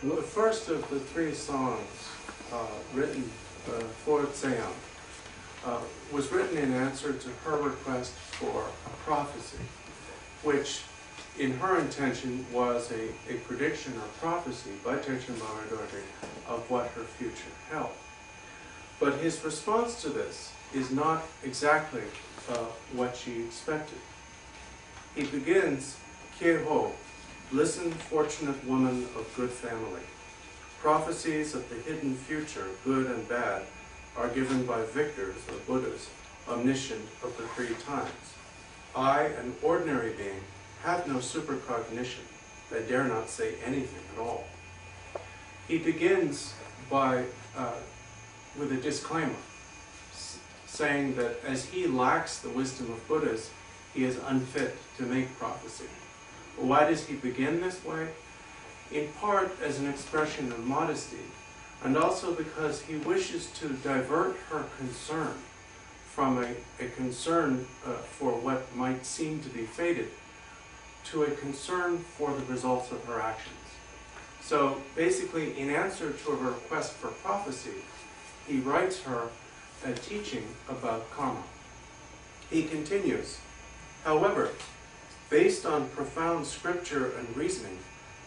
The first of the three songs written for Tseyang was written in answer to her request for a prophecy, which in her intention was a prediction or prophecy by Terchen Barway Dorje of what her future held. But his response to this is not exactly what she expected. He begins, Kyeho, listen, fortunate woman of good family. Prophecies of the hidden future, good and bad, are given by victors or Buddhas, omniscient of the three times. I, an ordinary being, have no supercognition. I dare not say anything at all. He begins by with a disclaimer, saying that as he lacks the wisdom of Buddhas, he is unfit to make prophecy. Why does he begin this way? In part as an expression of modesty, and also because he wishes to divert her concern from a concern for what might seem to be fated to a concern for the results of her actions. So basically, in answer to her request for prophecy, he writes her a teaching about karma. He continues, however, based on profound scripture and reasoning,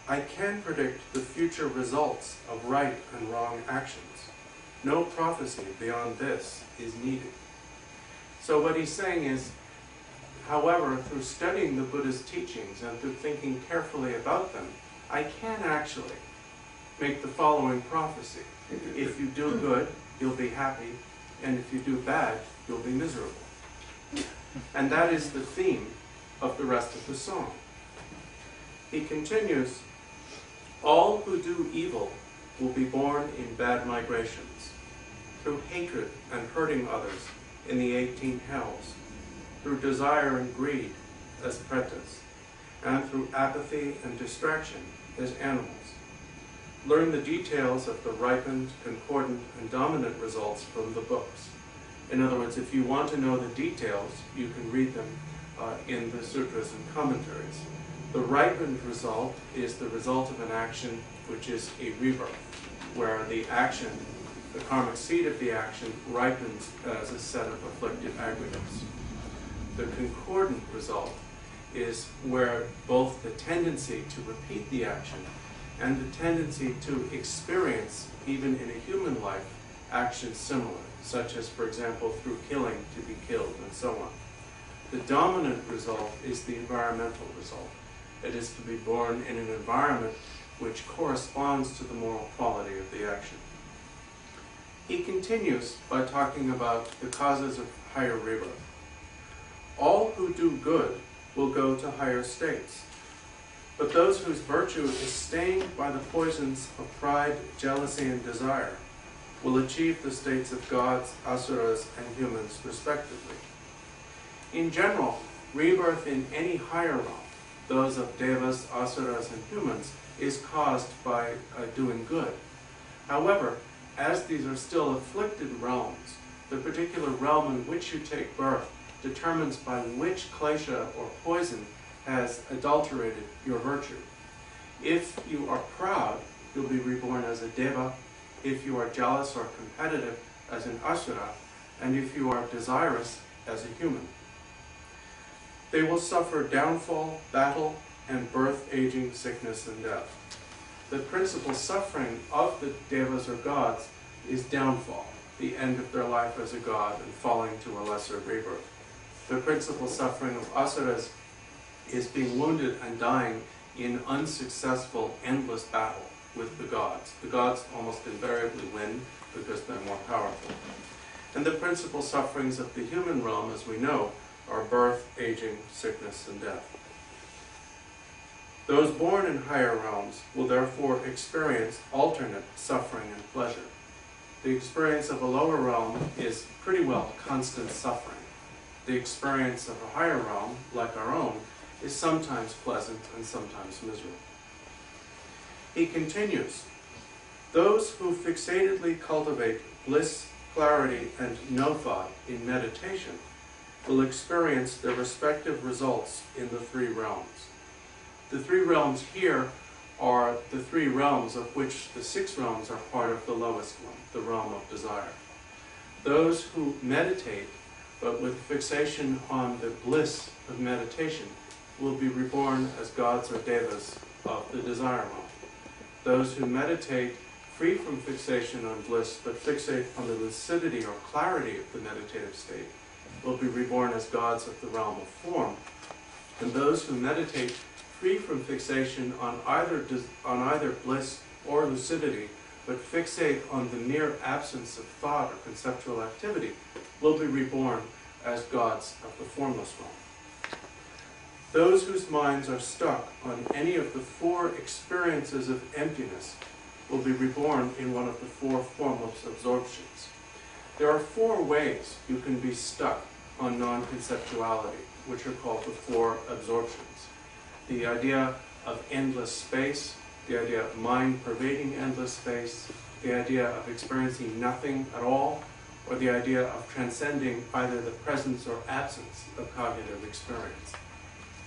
I can predict the future results of right and wrong actions. No prophecy beyond this is needed. So what he's saying is, however, through studying the Buddha's teachings and through thinking carefully about them, I can actually make the following prophecy. If you do good, you'll be happy, and if you do bad, you'll be miserable. And that is the theme of the rest of the song. He continues, all who do evil will be born in bad migrations, through hatred and hurting others in the 18 hells, through desire and greed as pretas, and through apathy and distraction as animals. Learn the details of the ripened, concordant, and dominant results from the books. In other words, if you want to know the details, you can read them in the sutras and commentaries. The ripened result is the result of an action which is a rebirth, where the action, the karmic seed of the action, ripens as a set of afflicted aggregates. The concordant result is where both the tendency to repeat the action and the tendency to experience, even in a human life, actions similar, such as, for example, through killing to be killed, and so on. The dominant result is the environmental result. It is to be born in an environment which corresponds to the moral quality of the action. He continues by talking about the causes of higher rebirth. All who do good will go to higher states, but those whose virtue is stained by the poisons of pride, jealousy, and desire will achieve the states of gods, asuras, and humans respectively. In general, rebirth in any higher realm, those of devas, asuras, and humans, is caused by doing good. However, as these are still afflicted realms, the particular realm in which you take birth determines by which klesha or poison has adulterated your virtue. If you are proud, you'll be reborn as a deva. If you are jealous or competitive, as an asura, and if you are desirous, as a human. They will suffer downfall, battle, and birth, aging, sickness, and death. The principal suffering of the devas or gods is downfall, the end of their life as a god and falling to a lesser rebirth. The principal suffering of asuras is being wounded and dying in unsuccessful, endless battle with the gods. The gods almost invariably win because they're more powerful. And the principal sufferings of the human realm, as we know, are birth, aging, sickness, and death. Those born in higher realms will therefore experience alternate suffering and pleasure. The experience of a lower realm is pretty well constant suffering. The experience of a higher realm, like our own, is sometimes pleasant and sometimes miserable. He continues, those who fixatedly cultivate bliss, clarity, and no thought in meditation will experience their respective results in the three realms. The three realms here are the three realms of which the six realms are part of the lowest one, the realm of desire. Those who meditate, but with fixation on the bliss of meditation, will be reborn as gods or devas of the desire realm. Those who meditate free from fixation on bliss, but fixate on the lucidity or clarity of the meditative state, will be reborn as gods of the realm of form. And those who meditate free from fixation on either bliss or lucidity, but fixate on the mere absence of thought or conceptual activity, will be reborn as gods of the formless realm. Those whose minds are stuck on any of the four experiences of emptiness will be reborn in one of the four formless absorptions. There are four ways you can be stuck on non-conceptuality, which are called the four absorptions. The idea of endless space, the idea of mind pervading endless space, the idea of experiencing nothing at all, or the idea of transcending either the presence or absence of cognitive experience.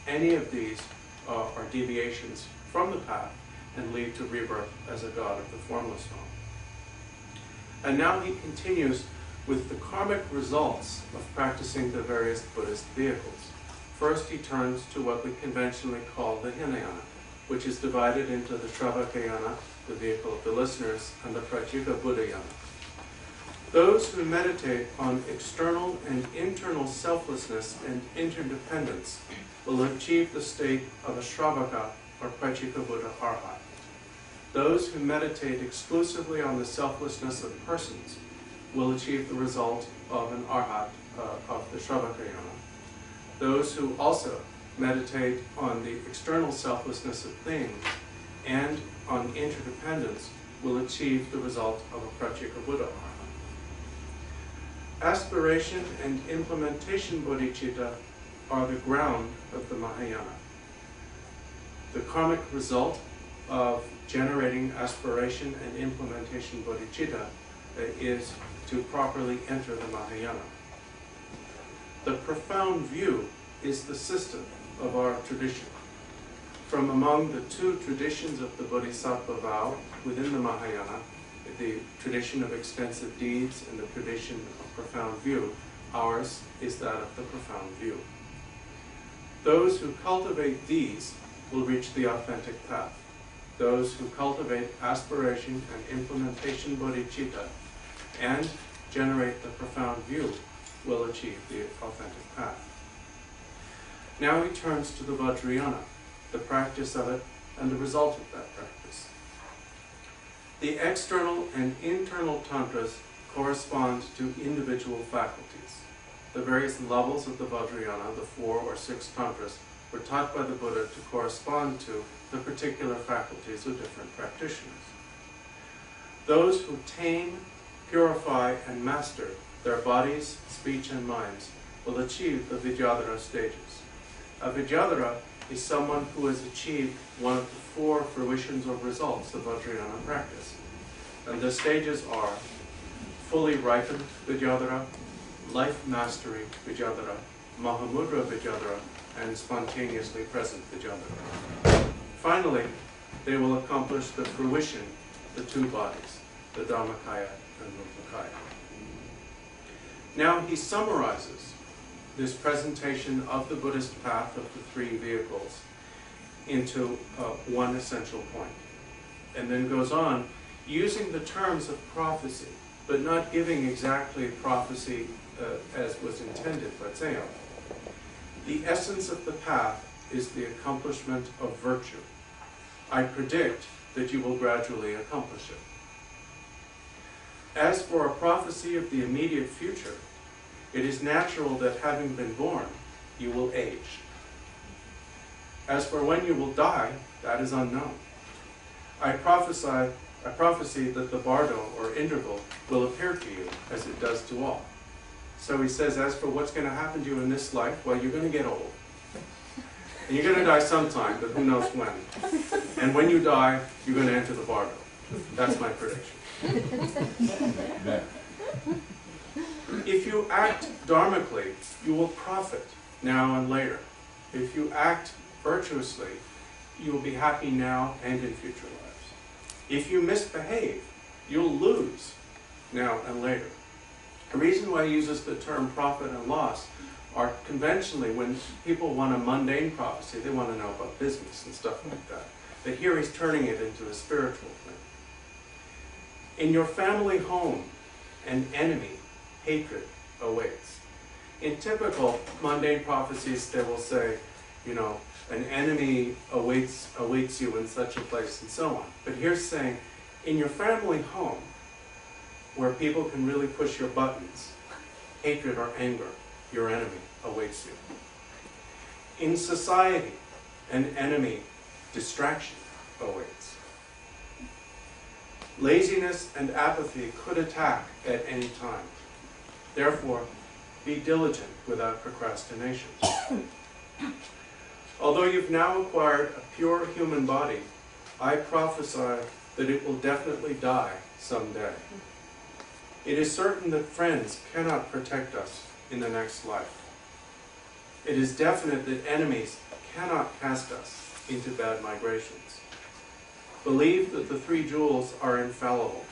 Any of these are deviations from the path and lead to rebirth as a god of the formless realm. And now he continues with the karmic results of practicing the various Buddhist vehicles. First, he turns to what we conventionally call the Hinayana, which is divided into the Shravakayana, the vehicle of the listeners, and the Prajika Buddhayana. Those who meditate on external and internal selflessness and interdependence will achieve the state of a Shravaka or Prajika Buddha Arhat. Those who meditate exclusively on the selflessness of persons will achieve the result of an Arhat of the Shravakayana. Those who also meditate on the external selflessness of things and on interdependence will achieve the result of a Prajika Buddha Arhat. Aspiration and implementation bodhicitta are the ground of the Mahayana. The karmic result of generating aspiration and implementation bodhicitta is to properly enter the Mahayana. The profound view is the system of our tradition. From among the two traditions of the Bodhisattva vow within the Mahayana, the tradition of extensive deeds and the tradition of profound view, ours is that of the profound view. Those who cultivate these will reach the authentic path. Those who cultivate aspiration and implementation bodhicitta and generate the profound view will achieve the authentic path. Now he turns to the Vajrayana, the practice of it and the result of that practice. The external and internal tantras correspond to individual faculties. The various levels of the Vajrayana, the 4 or 6 tantras, were taught by the Buddha to correspond to the particular faculties of different practitioners. Those who tame, purify, and master their bodies, speech, and minds will achieve the Vidyadhara stages. A Vidyadhara is someone who has achieved one of the 4 fruitions or results of Vajrayana practice. And the stages are fully ripened Vidyadhara, life mastery Vidyadhara, Mahamudra Vidyadhara, and spontaneously present Vidyadhara. Finally, they will accomplish the fruition, the 2 bodies, the Dharmakaya and Rupakaya. Now he summarizes this presentation of the Buddhist path of the 3 vehicles into one essential point, and then goes on using the terms of prophecy, but not giving exactly prophecy as was intended by Tseyang. The essence of the path is the accomplishment of virtue. I predict that you will gradually accomplish it. As for a prophecy of the immediate future, it is natural that having been born, you will age. As for when you will die, that is unknown. I prophesy that the bardo, or interval, will appear to you as it does to all. So he says, as for what's going to happen to you in this life, well, you're going to get old. And you're going to die sometime, but who knows when. And when you die, you're going to enter the bardo. That's my prediction. If you act dharmically, you will profit now and later. If you act virtuously, you will be happy now and in future lives. If you misbehave, you'll lose now and later. The reason why he uses the term profit and loss are conventionally when people want a mundane prophecy, they want to know about business and stuff like that. But here he's turning it into a spiritual thing. In your family home, an enemy, hatred, awaits. In typical mundane prophecies, they will say, you know, an enemy awaits you in such a place and so on. But here's saying, in your family home, where people can really push your buttons, hatred or anger, your enemy awaits you. In society, an enemy, distraction, awaits. Laziness and apathy could attack at any time. Therefore, be diligent without procrastination. Although you've now acquired a pure human body, I prophesy that it will definitely die someday. It is certain that friends cannot protect us in the next life. It is definite that enemies cannot cast us into bad migrations. Believe that the three jewels are infallible.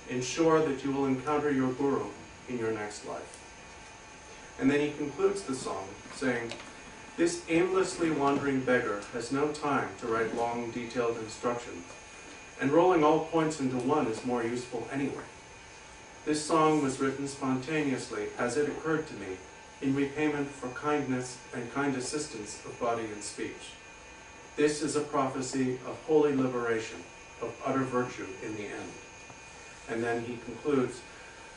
Ensure that you will encounter your guru in your next life. And then he concludes the song saying, this aimlessly wandering beggar has no time to write long, detailed instructions, and rolling all points into one is more useful anyway. This song was written spontaneously as it occurred to me in repayment for kindness and kind assistance of body and speech. This is a prophecy of holy liberation, of utter virtue in the end. And then he concludes,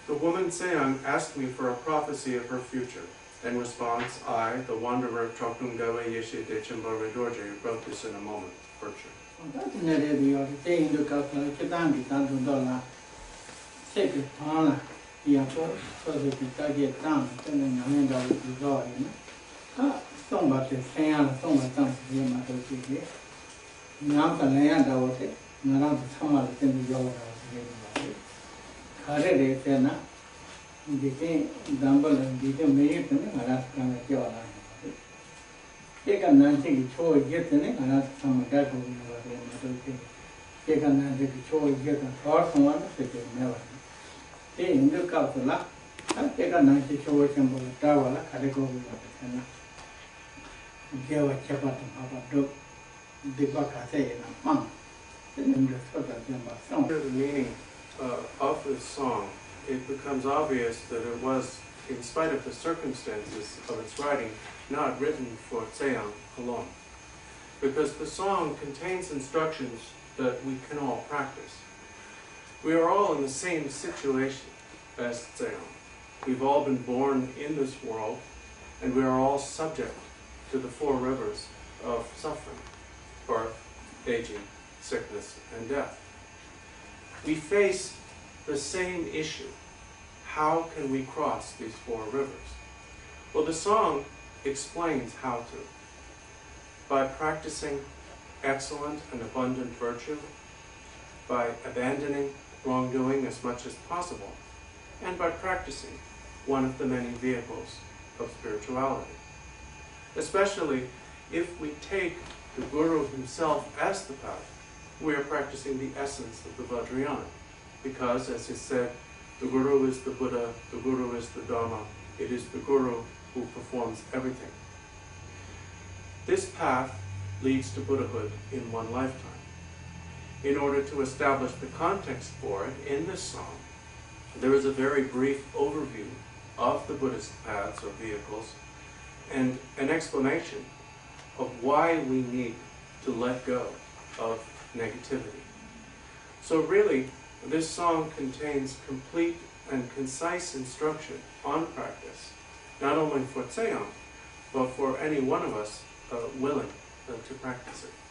the woman Tseyang asked me for a prophecy of her future. In response, I, the wanderer Lama Yeshe Gyamtso, wrote this in a moment of virtue. The meaning of this song, it becomes obvious that it was, in spite of the circumstances of its writing, not written for Tseyang alone. Because the song contains instructions that we can all practice. We are all in the same situation as Tseyang. We've all been born in this world, and we are all subject to the four rivers of suffering: birth, aging, sickness, and death. We face the same issue. How can we cross these four rivers? Well, the song explains how to. By practicing excellent and abundant virtue, by abandoning wrongdoing as much as possible, and by practicing one of the many vehicles of spirituality. Especially if we take the Guru himself as the path, we are practicing the essence of the Vajrayana. Because, as is said, the Guru is the Buddha, the Guru is the Dharma, it is the Guru who performs everything. This path leads to Buddhahood in one lifetime. In order to establish the context for it in this song, there is a very brief overview of the Buddhist paths or vehicles and an explanation of why we need to let go of negativity. So really, this song contains complete and concise instruction on practice, not only for Tseyang, but for any one of us willing to practice it.